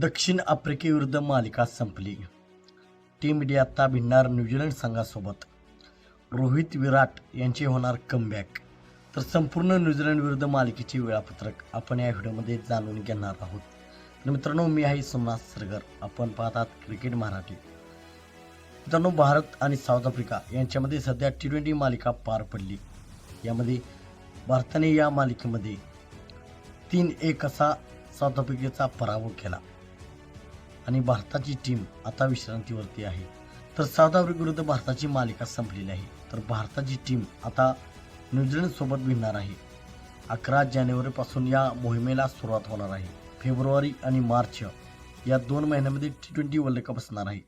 दक्षिण आफ्रिकेविरुद्ध मालिका संपली. टीम इंडिया आता भिडणार न्यूझीलंड संघासोबत. रोहित विराट यांचे होणार कमबॅक. तर संपूर्ण न्यूझीलंड विरुद्ध मालिकेचे वेळापत्रक आपण या व्हिडिओमध्ये जाणून घेणार आहोत. तर मित्रांनो, मी आहे सोमनाथ सरगर. आपण पाहतात क्रिकेट मराठी. मित्रांनो, भारत आणि साऊथ आफ्रिका यांच्यामध्ये सध्या T20 मालिका पार पडली. यामध्ये भारताने या मालिकेमध्ये 3-1 असा साऊथ आफ्रिकेचा पराभव केला आणि भारताची टीम आता विश्रांतीवरती आहे. तर साऊथ आफ्रिका विरुद्ध भारताची मालिका संपलेली आहे. तर भारताची टीम आता न्यूझीलंड सोबत भिडणार आहे. 11 जानेवारीपासून या मोहिमेला सुरुवात होणार आहे. फेब्रुवारी आणि मार्च या 2 महिन्यामध्ये T20 वर्ल्ड कप असणार आहे.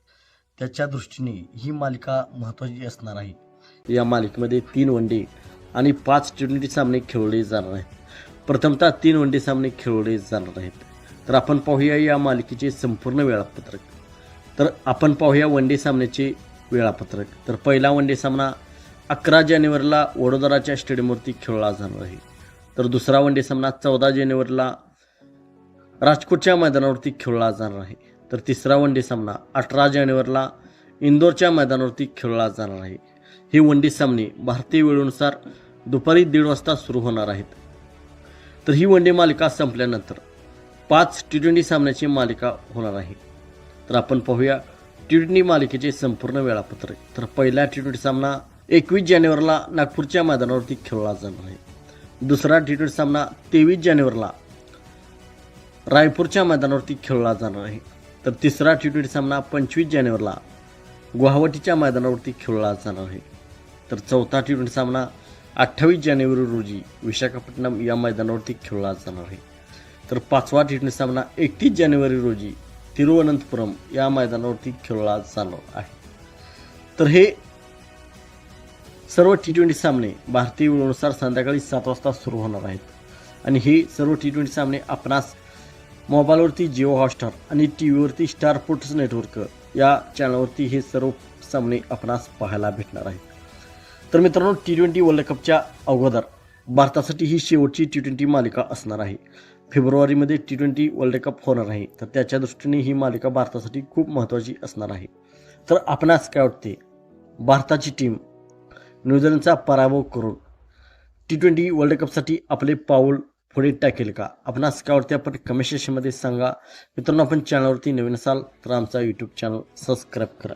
त्याच्या दृष्टीने ही मालिका महत्त्वाची असणार आहे. या मालिकेमध्ये 3 वनडे आणि 5 T20 सामने खेळले जाणार आहेत. प्रथमतः 3 वनडे सामने खेळले जाणार आहेत. तर आपण पाहूया या मालिकेचे संपूर्ण वेळापत्रक. तर आपण पाहूया वनडे सामन्याचे वेळापत्रक. तर पहिला वनडे सामना 11 जानेवारीला वडोदराच्या स्टेडियमवरती खेळला जाणार आहे. तर दुसरा वनडे सामना 14 जानेवारीला राजकोटच्या मैदानावरती खेळला जाणार आहे. तर तिसरा वनडे सामना 18 जानेवारीला इंदोरच्या मैदानावरती खेळला जाणार आहे. हे वनडे सामने भारतीय वेळेनुसार दुपारी 1:30 वाजता सुरू होणार आहेत. तर ही वनडे मालिका संपल्यानंतर 5 T20 सामन्याची मालिका होणार आहे. तर आपण पाहूया T20 मालिकेचे संपूर्ण वेळापत्रक. तर पहिला T20 सामना 21 जानेवारीला नागपूरच्या मैदानावरती खेळला जाणार आहे. दुसरा T20 सामना 23 जानेवारीला रायपूरच्या मैदानावरती खेळला जाणार आहे. तर तिसरा T20 सामना 25 जानेवारीला गुवाहाटीच्या मैदानावरती खेळला जाणार आहे. तर चौथा T20 सामना 28 जानेवारी रोजी विशाखापट्टणम या मैदानावरती खेळला जाणार आहे. तर पाचवा T20 सामना 31 जानेवारी रोजी तिरुवनंतपुरम या मैदानावरती खेळला जाणार आहे. तर हे सर्व T20 सामने भारतीय वेळेनुसार संध्याकाळी 7 वाजता सुरू होणार आहेत. आणि हे सर्व T20 सामने आपणास मोबाईलवरती जिओ हॉटस्टार आणि टी व्हीवरती स्टार स्पोर्ट्स नेटवर्क या चॅनलवरती हे सर्व सामने आपणास पाहायला भेटणार आहेत. तर मित्रांनो, T20 वर्ल्ड कपच्या अगोदर भारतासाठी ही शेवटची T20 मालिका असणार आहे. फेब्रुवारीमध्ये T20 वर्ल्ड कप होणार आहे. तर त्याच्या दृष्टीने ही मालिका भारतासाठी खूप महत्त्वाची असणार आहे. तर आपणास काय वाटते, भारताची टीम न्यूझीलंडचा पराभव करून T20 वर्ल्ड कपसाठी आपले पाऊल पुढे टाकेल का? आपणास काय वाटते आपण कमेंट सेक्शनमध्ये सांगा. मित्रांनो, आपण चॅनलवरती नवीन असाल तर आमचा यूट्यूब चॅनल सबस्क्राईब करा.